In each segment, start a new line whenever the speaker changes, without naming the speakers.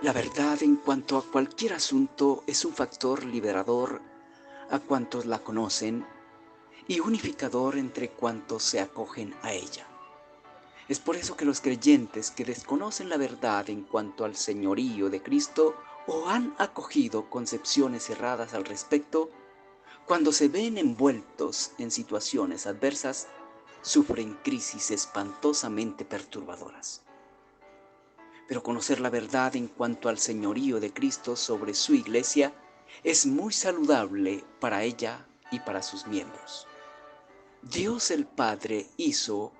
La verdad en cuanto a cualquier asunto es un factor liberador a cuantos la conocen y unificador entre cuantos se acogen a ella. Es por eso que los creyentes que desconocen la verdad en cuanto al señorío de Cristo o han acogido concepciones erradas al respecto, cuando se ven envueltos en situaciones adversas, sufren crisis espantosamente perturbadoras. Pero conocer la verdad en cuanto al señorío de Cristo sobre su iglesia es muy saludable para ella y para sus miembros. Dios el Padre hizo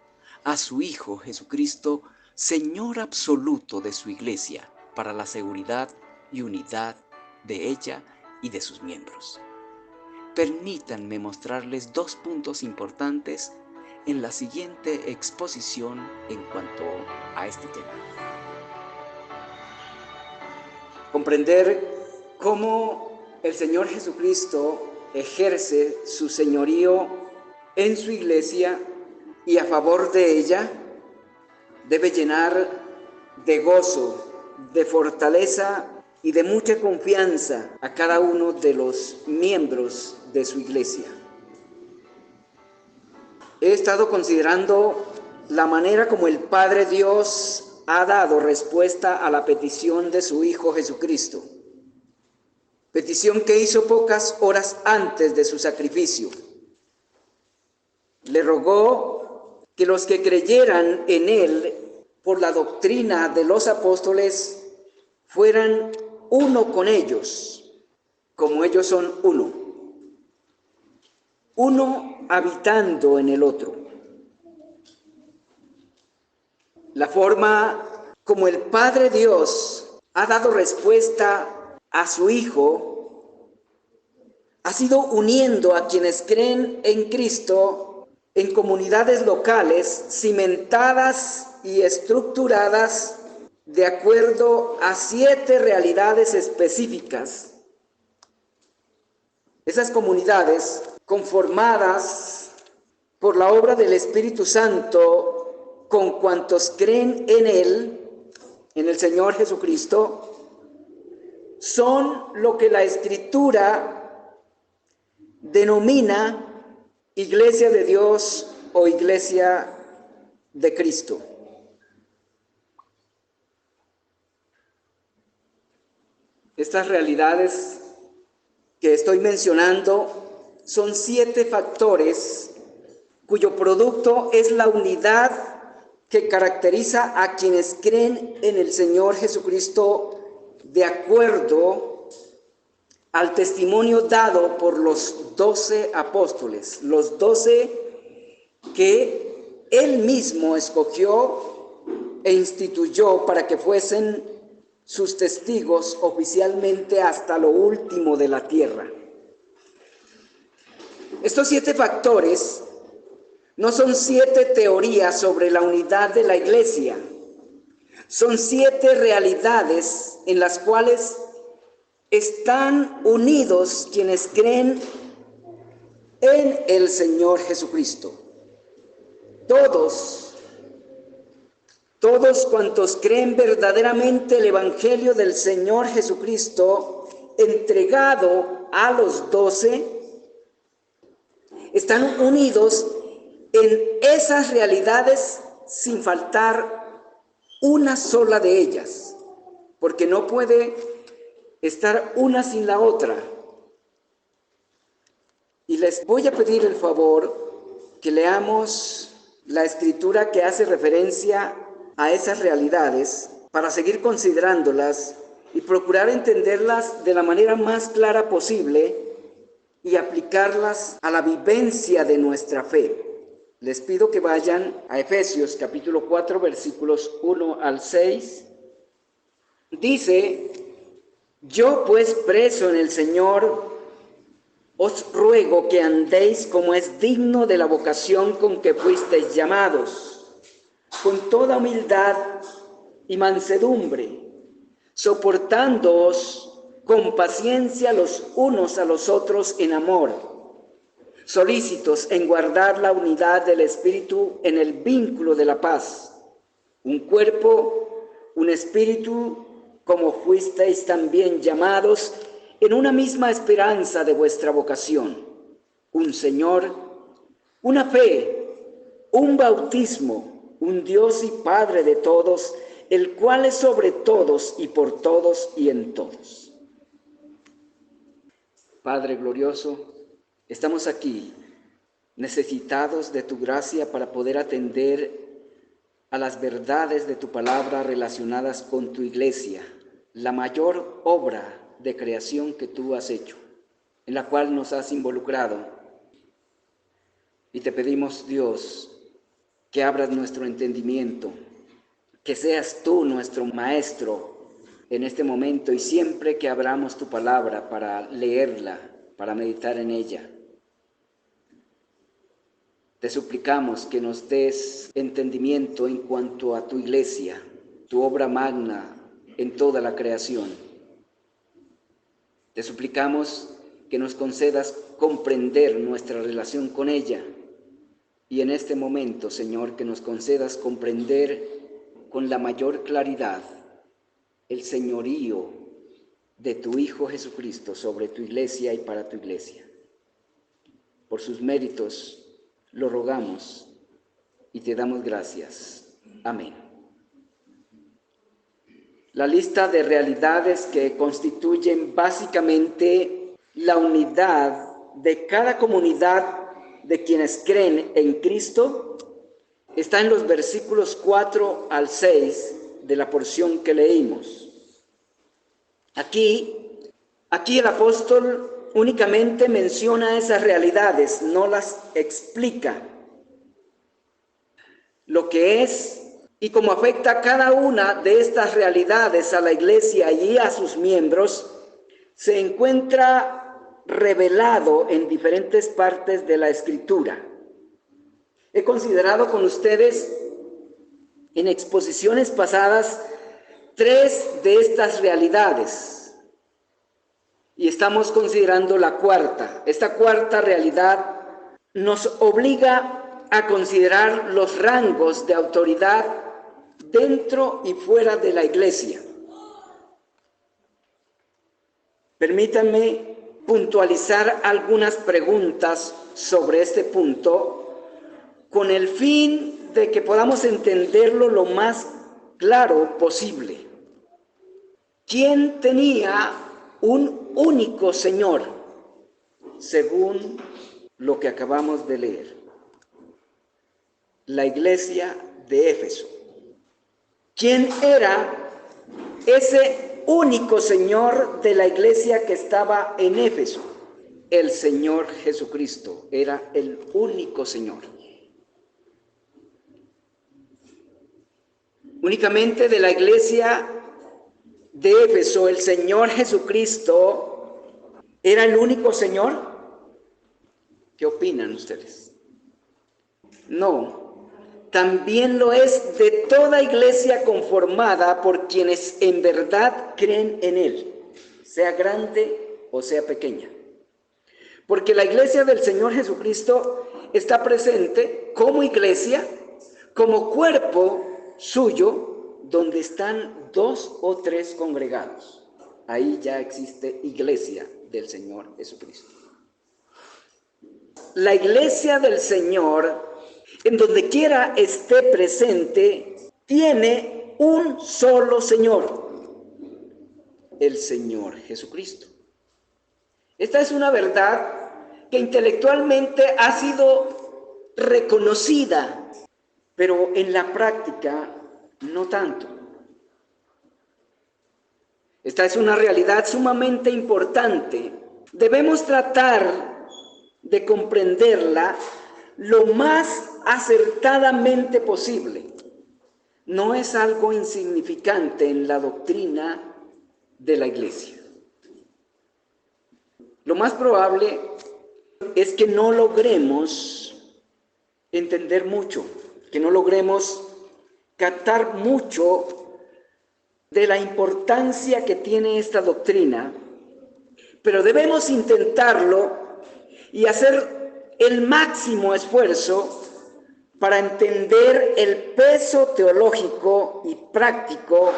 a su Hijo Jesucristo Señor absoluto de su iglesia para la seguridad y unidad de ella y de sus miembros. Permítanme mostrarles dos puntos importantes en la siguiente exposición en cuanto a este tema. Comprender cómo el Señor Jesucristo ejerce su señorío en su iglesia y a favor de ella debe llenar de gozo, de fortaleza y de mucha confianza a cada uno de los miembros de su iglesia. He estado considerando la manera como el Padre Dios ha dado respuesta a la petición de su Hijo Jesucristo, petición que hizo pocas horas antes de su sacrificio. Le rogó que los que creyeran en él por la doctrina de los apóstoles fueran uno con ellos, como ellos son uno habitando en el otro. La forma como el Padre Dios ha dado respuesta a su Hijo ha sido uniendo a quienes creen en Cristo en comunidades locales cimentadas y estructuradas de acuerdo a 7 realidades específicas. Esas comunidades conformadas por la obra del Espíritu Santo con cuantos creen en Él, en el Señor Jesucristo, son lo que la Escritura denomina Iglesia de Dios o Iglesia de Cristo. Estas realidades que estoy mencionando son 7 factores cuyo producto es la unidad que caracteriza a quienes creen en el Señor Jesucristo de acuerdo al testimonio dado por los 12 apóstoles, los 12 que Él mismo escogió e instituyó para que fuesen sus testigos oficialmente hasta lo último de la tierra. Estos 7 factores no son 7 teorías sobre la unidad de la iglesia, son 7 realidades en las cuales están unidos quienes creen en el Señor Jesucristo. Todos cuantos creen verdaderamente el Evangelio del Señor Jesucristo entregado a los 12, están unidos en esas realidades sin faltar una sola de ellas, porque no puede estar una sin la otra. Y les voy a pedir el favor que leamos la escritura que hace referencia a esas realidades para seguir considerándolas y procurar entenderlas de la manera más clara posible y aplicarlas a la vivencia de nuestra fe. Les pido que vayan a Efesios capítulo 4 versículos 1 al 6. Dice: yo pues preso en el Señor, os ruego que andéis como es digno de la vocación con que fuisteis llamados, con toda humildad y mansedumbre, soportándoos con paciencia los unos a los otros en amor, solícitos en guardar la unidad del Espíritu en el vínculo de la paz, un cuerpo, un espíritu, como fuisteis también llamados en una misma esperanza de vuestra vocación, un Señor, una fe, un bautismo, un Dios y Padre de todos, el cual es sobre todos y por todos y en todos. Padre glorioso, estamos aquí necesitados de tu gracia para poder atender a las verdades de tu palabra relacionadas con tu iglesia, la mayor obra de creación que tú has hecho, en la cual nos has involucrado. Y te pedimos, Dios, que abras nuestro entendimiento, que seas tú nuestro maestro en este momento y siempre que abramos tu palabra para leerla, para meditar en ella. Te suplicamos que nos des entendimiento en cuanto a tu iglesia, tu obra magna en toda la creación. Te suplicamos que nos concedas comprender nuestra relación con ella y en este momento, Señor, que nos concedas comprender con la mayor claridad el señorío de tu Hijo Jesucristo sobre tu iglesia y para tu iglesia. Por sus méritos lo rogamos y te damos gracias. Amén. La lista de realidades que constituyen básicamente la unidad de cada comunidad de quienes creen en Cristo está en los versículos 4 al 6 de la porción que leímos. Aquí el apóstol únicamente menciona esas realidades, no las explica. Lo que es y cómo afecta cada una de estas realidades a la iglesia y a sus miembros se encuentra revelado en diferentes partes de la Escritura. He considerado con ustedes en exposiciones pasadas 3 de estas realidades y estamos considerando la cuarta. Esta cuarta realidad nos obliga a considerar los rangos de autoridad dentro y fuera de la iglesia. Permítanme puntualizar algunas preguntas sobre este punto con el fin de que podamos entenderlo lo más claro posible. ¿Quién tenía un único Señor, según lo que acabamos de leer? La iglesia de Éfeso. ¿Quién era ese único Señor de la iglesia que estaba en Éfeso? El Señor Jesucristo era el único Señor. Únicamente de la iglesia de Éfeso, el Señor Jesucristo era el único Señor. ¿Qué opinan ustedes? No, también lo es de toda iglesia conformada por quienes en verdad creen en Él, sea grande o sea pequeña. Porque la iglesia del Señor Jesucristo está presente como iglesia, como cuerpo suyo, donde están 2 o 3 congregados. Ahí ya existe iglesia del Señor Jesucristo. La iglesia del Señor, en donde quiera esté presente, tiene un solo Señor, el Señor Jesucristo. Esta es una verdad que intelectualmente ha sido reconocida, pero en la práctica no tanto. Esta es una realidad sumamente importante. Debemos tratar de comprenderla lo más acertadamente posible. No es algo insignificante en la doctrina de la iglesia. Lo más probable es que no logremos entender mucho, que no logremos captar mucho de la importancia que tiene esta doctrina, pero debemos intentarlo y hacer el máximo esfuerzo para entender el peso teológico y práctico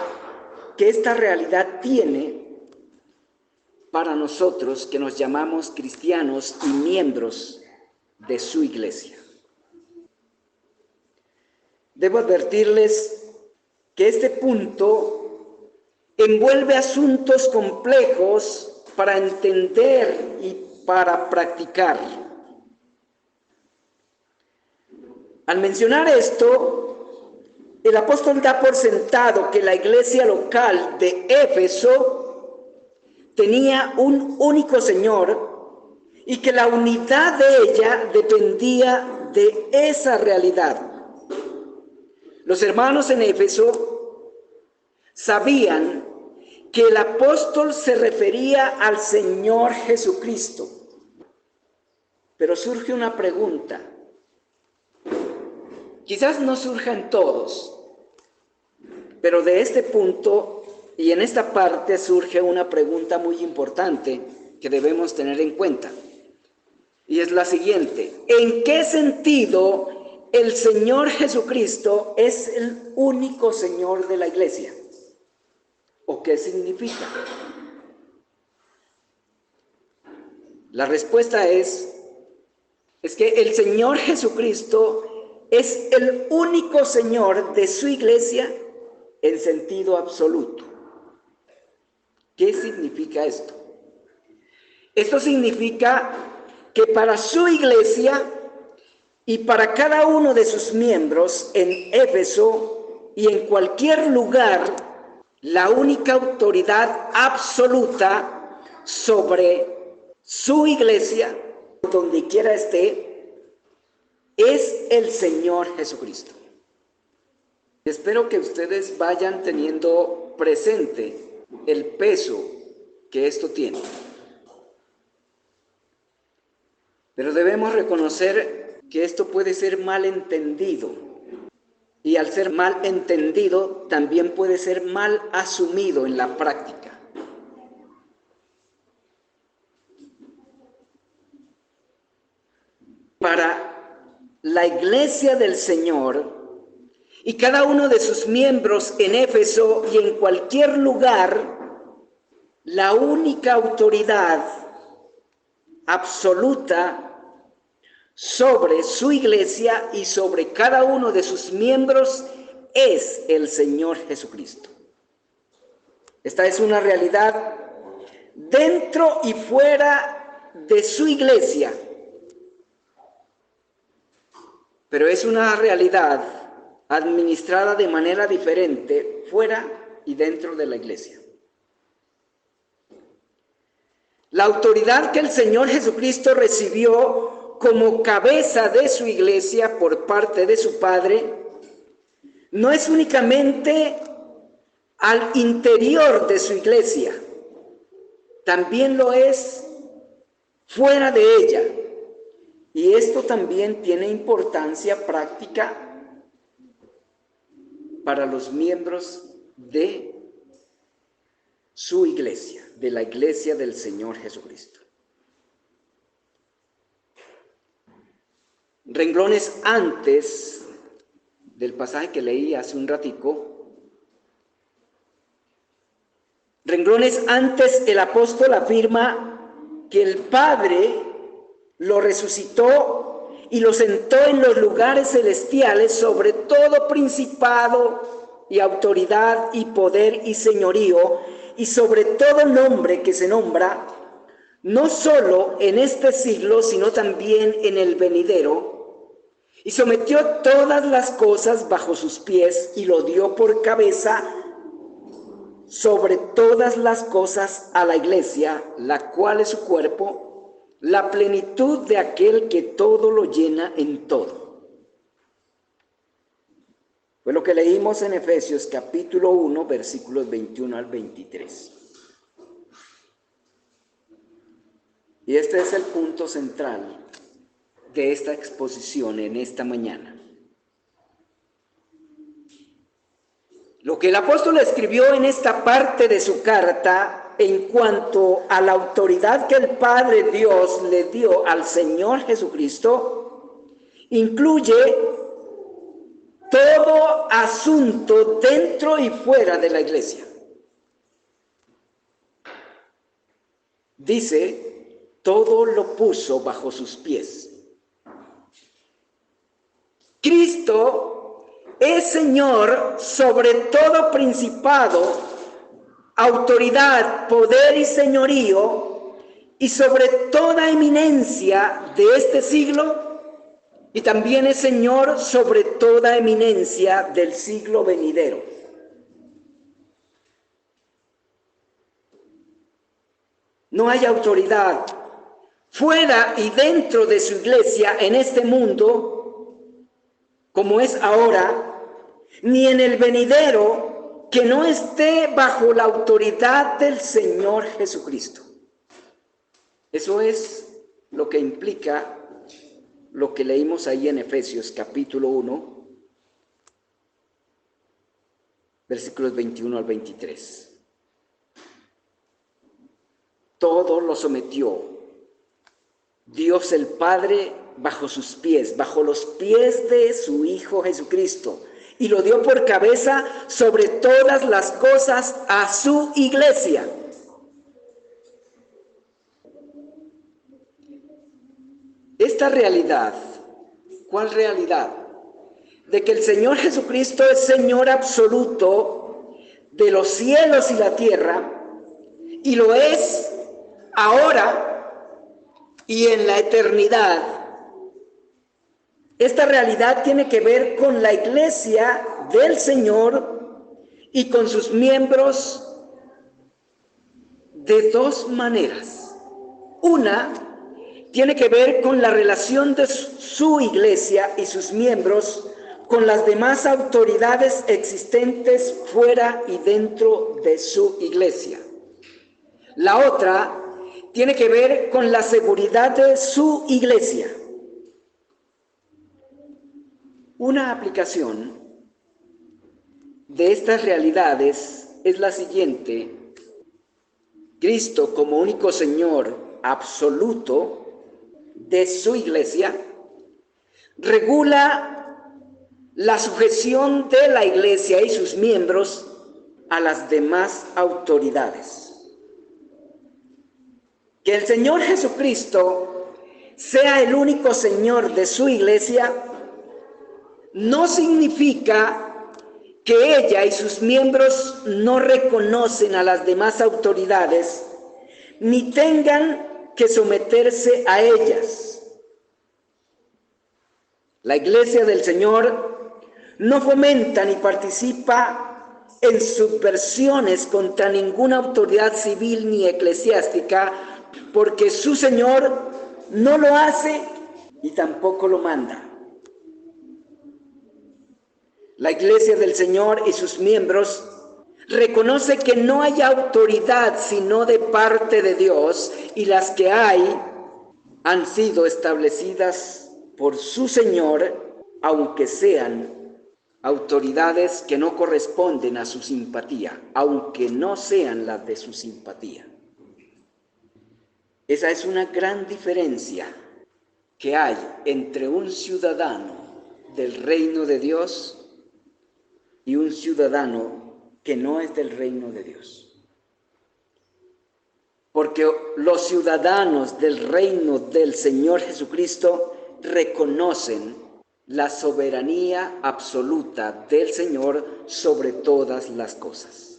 que esta realidad tiene para nosotros que nos llamamos cristianos y miembros de su iglesia. Debo advertirles que este punto envuelve asuntos complejos para entender y para practicar. Al mencionar esto, el apóstol da por sentado que la iglesia local de Éfeso tenía un único Señor y que la unidad de ella dependía de esa realidad. Los hermanos en Éfeso sabían que el apóstol se refería al Señor Jesucristo. Pero surge una pregunta. Quizás no surja en todos, pero de este punto y en esta parte surge una pregunta muy importante que debemos tener en cuenta. Y es la siguiente: ¿en qué sentido el Señor Jesucristo es el único Señor de la iglesia? ¿O qué significa? La respuesta es que el Señor Jesucristo es el único Señor de su iglesia en sentido absoluto. ¿Qué significa esto? Esto significa que para su iglesia y para cada uno de sus miembros en Éfeso y en cualquier lugar, la única autoridad absoluta sobre su iglesia, donde quiera esté, es el Señor Jesucristo. Espero que ustedes vayan teniendo presente el peso que esto tiene. Pero debemos reconocer que esto puede ser mal entendido. Y al ser mal entendido, también puede ser mal asumido en la práctica. Para la iglesia del Señor y cada uno de sus miembros en Éfeso y en cualquier lugar, la única autoridad absoluta sobre su iglesia y sobre cada uno de sus miembros es el Señor Jesucristo. Esta es una realidad dentro y fuera de su iglesia, pero es una realidad administrada de manera diferente fuera y dentro de la iglesia. La autoridad que el Señor Jesucristo recibió como cabeza de su iglesia por parte de su Padre no es únicamente al interior de su iglesia, también lo es fuera de ella. Y esto también tiene importancia práctica para los miembros de su iglesia, de la iglesia del Señor Jesucristo. Renglones antes del pasaje que leí hace un ratico, renglones antes el apóstol afirma que el Padre lo resucitó y lo sentó en los lugares celestiales sobre todo principado y autoridad y poder y señorío y sobre todo nombre que se nombra, no solo en este siglo, sino también en el venidero, y sometió todas las cosas bajo sus pies y lo dio por cabeza sobre todas las cosas a la iglesia, la cual es su cuerpo, la plenitud de aquel que todo lo llena en todo. Fue lo que leímos en Efesios capítulo 1, versículos 21 al 23. Y este es el punto central de esta exposición en esta mañana. Lo que el apóstol escribió en esta parte de su carta en cuanto a la autoridad que el Padre Dios le dio al Señor Jesucristo, incluye todo asunto dentro y fuera de la iglesia. dice, todo lo puso bajo sus pies. Cristo es Señor sobre todo principado, autoridad, poder y señorío, y sobre toda eminencia de este siglo, y también es Señor sobre toda eminencia del siglo venidero. No hay autoridad fuera y dentro de su iglesia en este mundo, como es ahora, ni en el venidero, que no esté bajo la autoridad del Señor Jesucristo. Eso es lo que implica lo que leímos ahí en Efesios capítulo 1, versículos 21 al 23. Todo lo sometió Dios el Padre bajo sus pies, bajo los pies de su Hijo Jesucristo, y lo dio por cabeza sobre todas las cosas a su iglesia. Esta realidad, ¿cuál realidad? De que el Señor Jesucristo es Señor absoluto de los cielos y la tierra, y lo es ahora y en la eternidad. Esta realidad tiene que ver con la iglesia del Señor y con sus miembros de dos maneras. Una tiene que ver con la relación de su iglesia y sus miembros con las demás autoridades existentes fuera y dentro de su iglesia. La otra tiene que ver con la seguridad de su iglesia. Una aplicación de estas realidades es la siguiente. Cristo, como único Señor absoluto de su iglesia, regula la sujeción de la iglesia y sus miembros a las demás autoridades. Que el Señor Jesucristo sea el único Señor de su iglesia no significa que ella y sus miembros no reconocen a las demás autoridades ni tengan que someterse a ellas. La iglesia del Señor no fomenta ni participa en subversiones contra ninguna autoridad civil ni eclesiástica, porque su Señor no lo hace y tampoco lo manda. La iglesia del Señor y sus miembros reconoce que no hay autoridad sino de parte de Dios, y las que hay han sido establecidas por su Señor, aunque sean autoridades que no corresponden a su simpatía, aunque no sean las de su simpatía. Esa es una gran diferencia que hay entre un ciudadano del reino de Dios y un ciudadano que no es del reino de Dios. Porque los ciudadanos del reino del Señor Jesucristo reconocen la soberanía absoluta del Señor sobre todas las cosas.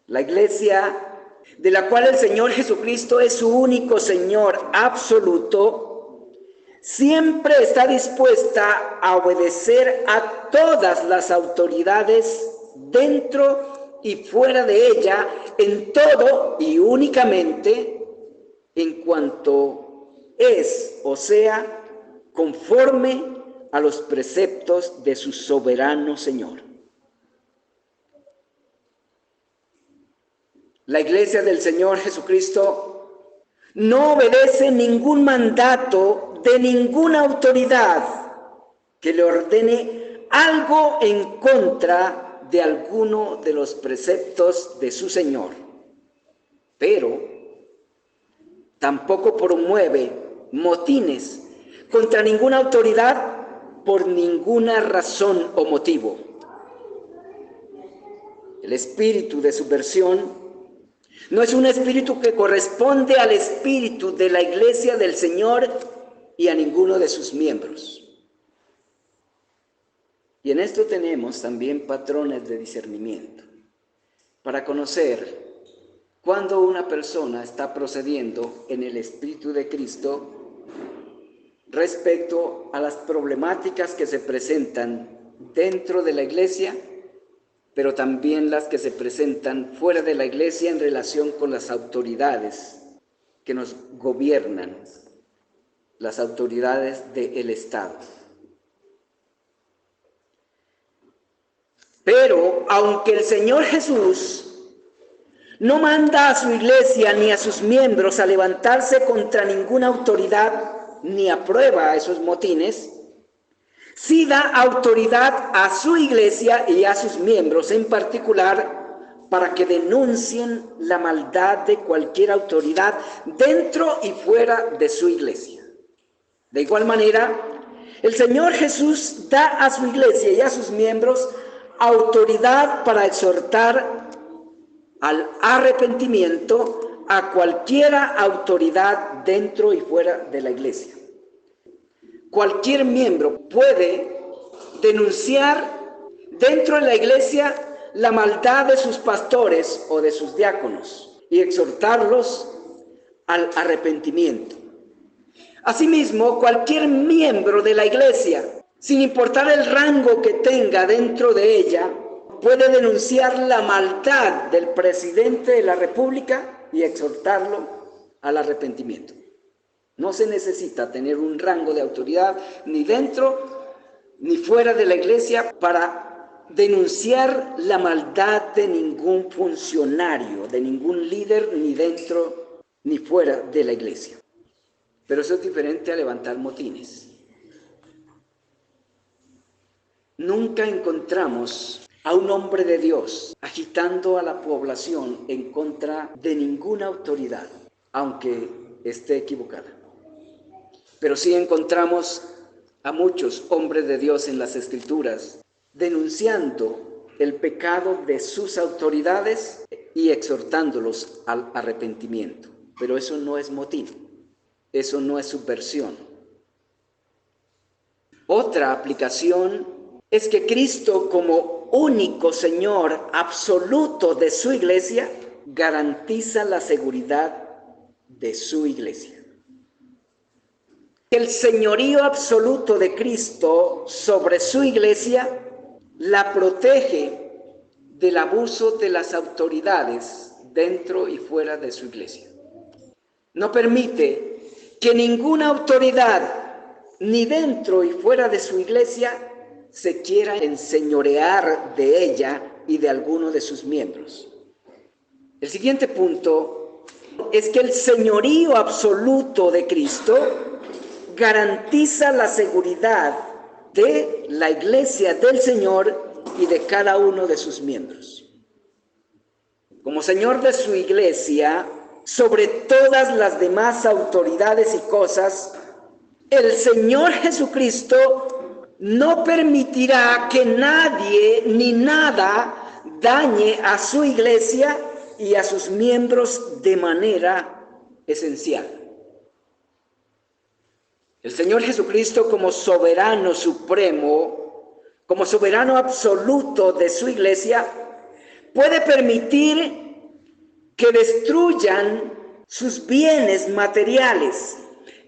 La iglesia de la cual el Señor Jesucristo es su único Señor absoluto, siempre está dispuesta a obedecer a todas las autoridades dentro y fuera de ella, en todo y únicamente en cuanto es, o sea, conforme a los preceptos de su soberano Señor. La iglesia del Señor Jesucristo no obedece ningún mandato de ninguna autoridad que le ordene algo en contra de alguno de los preceptos de su Señor, pero tampoco promueve motines contra ninguna autoridad por ninguna razón o motivo. El espíritu de subversión No es un espíritu que corresponde al espíritu de la iglesia del Señor y a ninguno de sus miembros. Y en esto tenemos también patrones de discernimiento para conocer cuando una persona está procediendo en el Espíritu de Cristo respecto a las problemáticas que se presentan dentro de la iglesia, pero también las que se presentan fuera de la iglesia en relación con las autoridades que nos gobiernan, las autoridades del Estado. Pero aunque el Señor Jesús no manda a su iglesia ni a sus miembros a levantarse contra ninguna autoridad, ni aprueba esos motines, sí da autoridad a su iglesia y a sus miembros en particular para que denuncien la maldad de cualquier autoridad dentro y fuera de su iglesia. De igual manera, el Señor Jesús da a su iglesia y a sus miembros autoridad para exhortar al arrepentimiento a cualquiera autoridad dentro y fuera de la iglesia. Cualquier miembro puede denunciar dentro de la iglesia la maldad de sus pastores o de sus diáconos y exhortarlos al arrepentimiento. Asimismo, cualquier miembro de la iglesia, sin importar el rango que tenga dentro de ella, puede denunciar la maldad del presidente de la República y exhortarlo al arrepentimiento. No se necesita tener un rango de autoridad ni dentro ni fuera de la iglesia para denunciar la maldad de ningún funcionario, de ningún líder, ni dentro ni fuera de la iglesia. Pero eso es diferente a levantar motines. Nunca encontramos a un hombre de Dios agitando a la población en contra de ninguna autoridad, aunque esté equivocada. Pero sí encontramos a muchos hombres de Dios en las Escrituras denunciando el pecado de sus autoridades y exhortándolos al arrepentimiento. Pero eso no es motín, eso no es subversión. Otra aplicación es que Cristo, como único Señor absoluto de su iglesia, garantiza la seguridad de su iglesia. El señorío absoluto de Cristo sobre su iglesia la protege del abuso de las autoridades dentro y fuera de su iglesia. No permite que ninguna autoridad, ni dentro y fuera de su iglesia, se quiera enseñorear de ella y de alguno de sus miembros. El siguiente punto es que el señorío absoluto de Cristo garantiza la seguridad de la iglesia del Señor y de cada uno de sus miembros. Como Señor de su iglesia, sobre todas las demás autoridades y cosas, el Señor Jesucristo no permitirá que nadie ni nada dañe a su iglesia y a sus miembros de manera esencial. El Señor Jesucristo, como soberano supremo, como soberano absoluto de su iglesia, puede permitir que destruyan sus bienes materiales,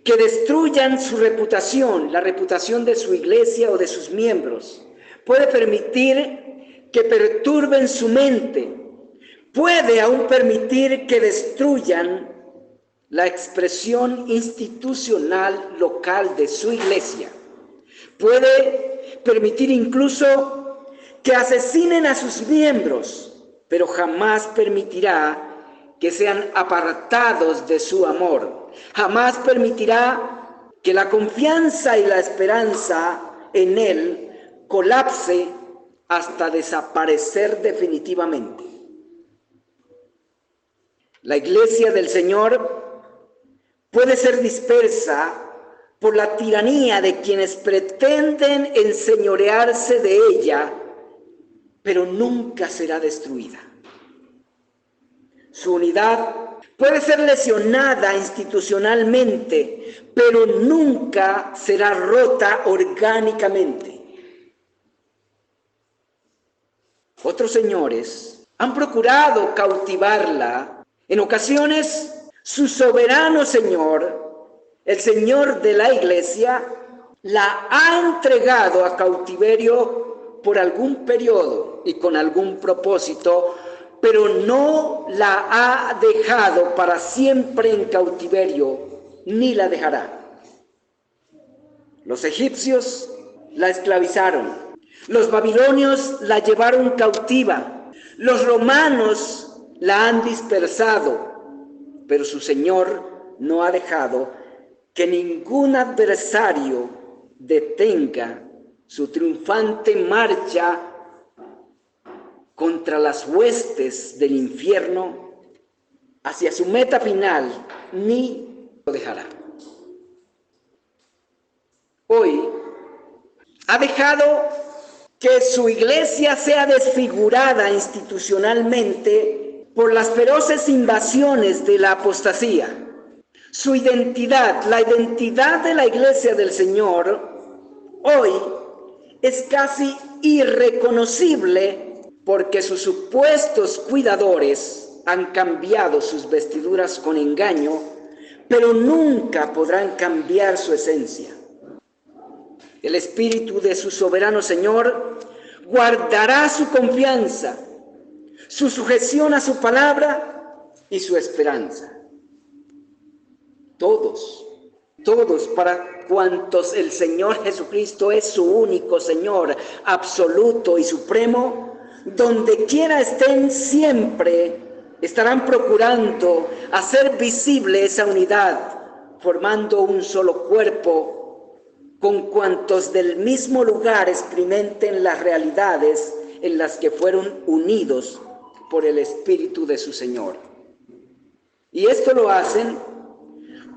que destruyan su reputación, la reputación de su iglesia o de sus miembros. Puede permitir que perturben su mente. Puede aún permitir que destruyan la expresión institucional local de su iglesia. Puede permitir incluso que asesinen a sus miembros, pero jamás permitirá que sean apartados de su amor. Jamás permitirá que la confianza y la esperanza en Él colapse hasta desaparecer definitivamente. La iglesia del Señor puede ser dispersa por la tiranía de quienes pretenden enseñorearse de ella, pero nunca será destruida.
Su unidad puede ser lesionada institucionalmente, pero nunca será rota orgánicamente. Otros señores han procurado cautivarla. En ocasiones, su soberano Señor, el Señor de la Iglesia, la ha entregado a cautiverio por algún periodo y con algún propósito, pero no la ha dejado para siempre en cautiverio, ni la dejará. Los egipcios la esclavizaron, los babilonios la llevaron cautiva, los romanos la han dispersado, pero su Señor no ha dejado que ningún adversario detenga su triunfante marcha contra las huestes del infierno hacia su meta final, ni lo dejará. Hoy ha dejado que su iglesia sea desfigurada institucionalmente por las feroces invasiones de la apostasía. Su identidad, la identidad de la iglesia del Señor, hoy es casi irreconocible porque sus supuestos cuidadores han cambiado sus vestiduras con engaño, pero nunca podrán cambiar su esencia. El Espíritu de su soberano Señor guardará su confianza, su sujeción a su palabra y su esperanza. Todos para cuantos el Señor Jesucristo es su único Señor absoluto y supremo, donde quiera estén siempre estarán procurando hacer visible esa unidad, formando un solo cuerpo, con cuantos del mismo lugar experimenten las realidades en las que fueron unidos por el Espíritu de su Señor. Y esto lo hacen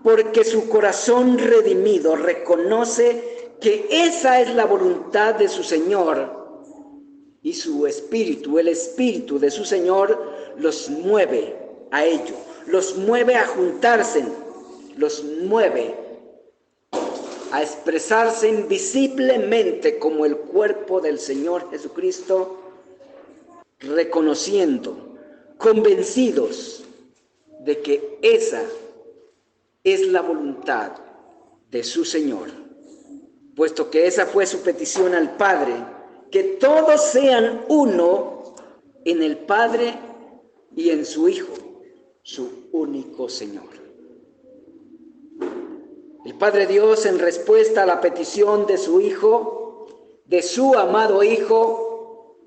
porque su corazón redimido reconoce que esa es la voluntad de su Señor, y su espíritu, el espíritu de su Señor, los mueve a ello, los mueve a juntarse, los mueve a expresarse invisiblemente como el cuerpo del Señor Jesucristo, reconociendo, convencidos de que esa es la voluntad de su Señor, puesto que esa fue su petición al Padre, que todos sean uno en el Padre y en su Hijo, su único Señor. El Padre Dios, en respuesta a la petición de su Hijo, de su amado Hijo,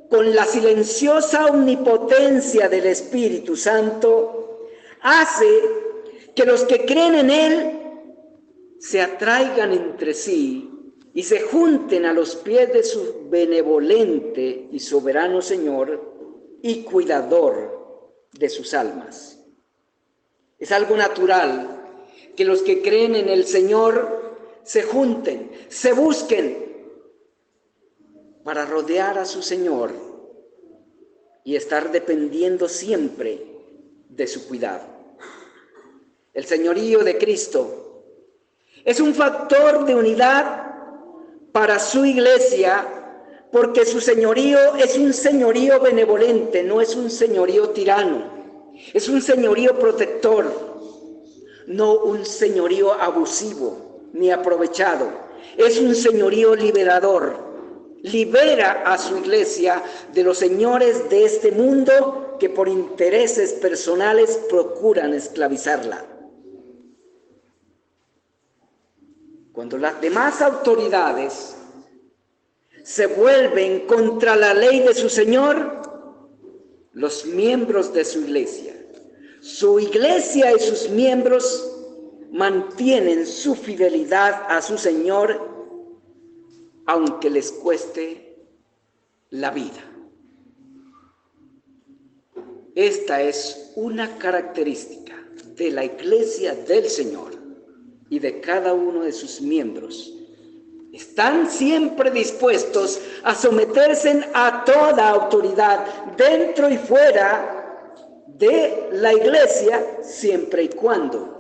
con la silenciosa omnipotencia del Espíritu Santo, hace que los que creen en Él se atraigan entre sí y se junten a los pies de su benevolente y soberano Señor y cuidador de sus almas. Es algo natural que los que creen en el Señor se junten, se busquen para rodear a su Señor y estar dependiendo siempre de su cuidado. El señorío de Cristo es un factor de unidad para su iglesia, porque su señorío es un señorío benevolente, no es un señorío tirano, es un señorío protector, no un señorío abusivo ni aprovechado, es un señorío liberador. Libera a su iglesia de los señores de este mundo que por intereses personales procuran esclavizarla. Cuando las demás autoridades se vuelven contra la ley de su Señor, los miembros de su iglesia y sus miembros mantienen su fidelidad a su Señor, aunque les cueste la vida. Esta es una característica de la iglesia del Señor y de cada uno de sus miembros. Están siempre dispuestos a someterse a toda autoridad, dentro y fuera de la iglesia siempre y cuando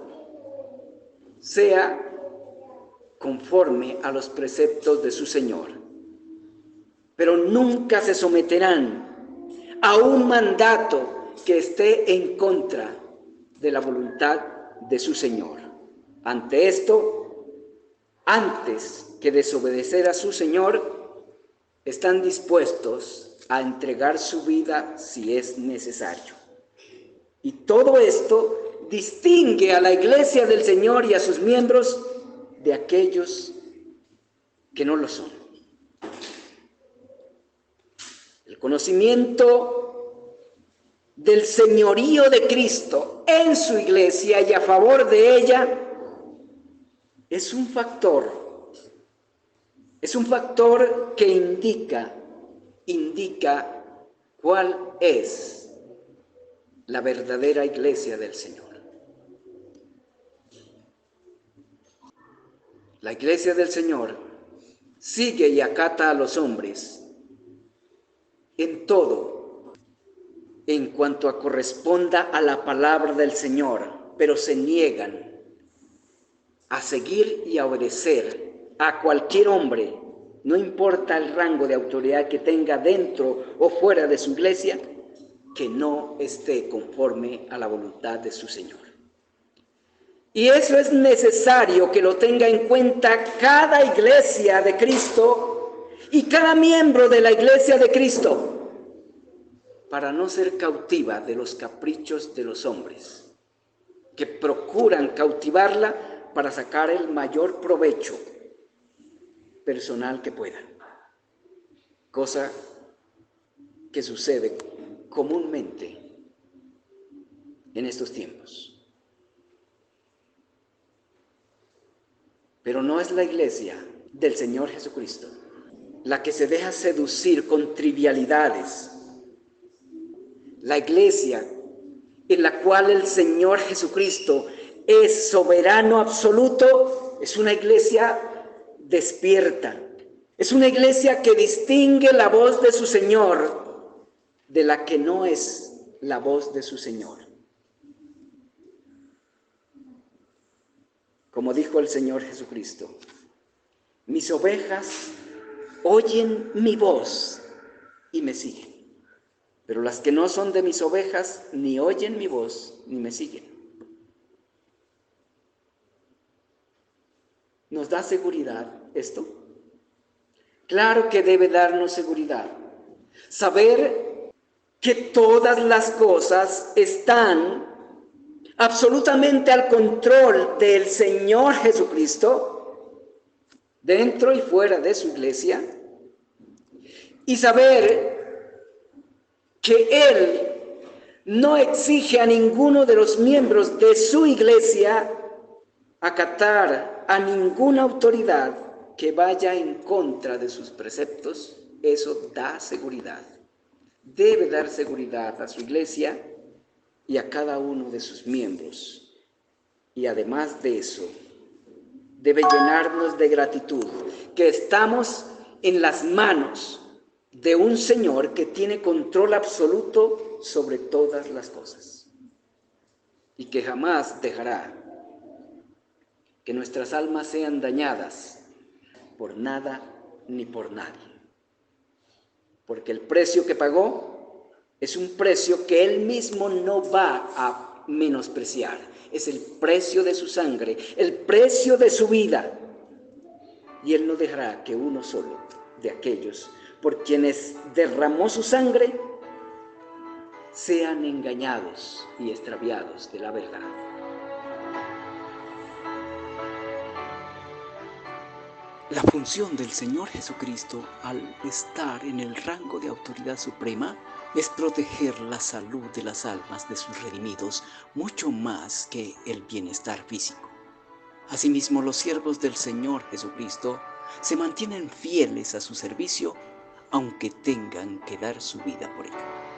sea conforme a los preceptos de su Señor. Pero nunca se someterán a un mandato que esté en contra de la voluntad de su Señor. Ante esto, antes que desobedecer a su Señor, están dispuestos a entregar su vida si es necesario. Y todo esto distingue a la iglesia del Señor y a sus miembros de aquellos que no lo son. El conocimiento del señorío de Cristo en su iglesia y a favor de ella es un factor que indica cuál es la verdadera iglesia del Señor. La iglesia del Señor sigue y acata a los hombres en todo, en cuanto a corresponda a la palabra del Señor, pero se niegan a seguir y a obedecer a cualquier hombre, no importa el rango de autoridad que tenga dentro o fuera de su iglesia, que no esté conforme a la voluntad de su Señor. Y eso es necesario que lo tenga en cuenta cada iglesia de Cristo y cada miembro de la iglesia de Cristo, para no ser cautiva de los caprichos de los hombres, que procuran cautivarla para sacar el mayor provecho personal que puedan, cosa que sucede comúnmente en estos tiempos. Pero no es la iglesia del Señor Jesucristo la que se deja seducir con trivialidades. La iglesia en la cual el Señor Jesucristo es soberano absoluto es una iglesia despierta. Es una iglesia que distingue la voz de su Señor de la que no es la voz de su Señor. Como dijo el Señor Jesucristo, mis ovejas oyen mi voz y me siguen. Pero las que no son de mis ovejas ni oyen mi voz ni me siguen. ¿Nos da seguridad esto? Claro que debe darnos seguridad. Saber que todas las cosas están absolutamente al control del Señor Jesucristo, dentro y fuera de su iglesia, y saber que Él no exige a ninguno de los miembros de su iglesia acatar a ninguna autoridad que vaya en contra de sus preceptos. Eso da seguridad. Debe dar seguridad a su iglesia y a cada uno de sus miembros. Y además de eso, debe llenarnos de gratitud, que estamos en las manos de un Señor que tiene control absoluto sobre todas las cosas y que jamás dejará que nuestras almas sean dañadas por nada ni por nadie. Porque el precio que pagó es un precio que Él mismo no va a menospreciar. Es el precio de su sangre, el precio de su vida. Y Él no dejará que uno solo de aquellos por quienes derramó su sangre sean engañados y extraviados de la verdad.
La función del Señor Jesucristo al estar en el rango de autoridad suprema es proteger la salud de las almas de sus redimidos mucho más que el bienestar físico. Asimismo, los siervos del Señor Jesucristo se mantienen fieles a su servicio aunque tengan que dar su vida por ello.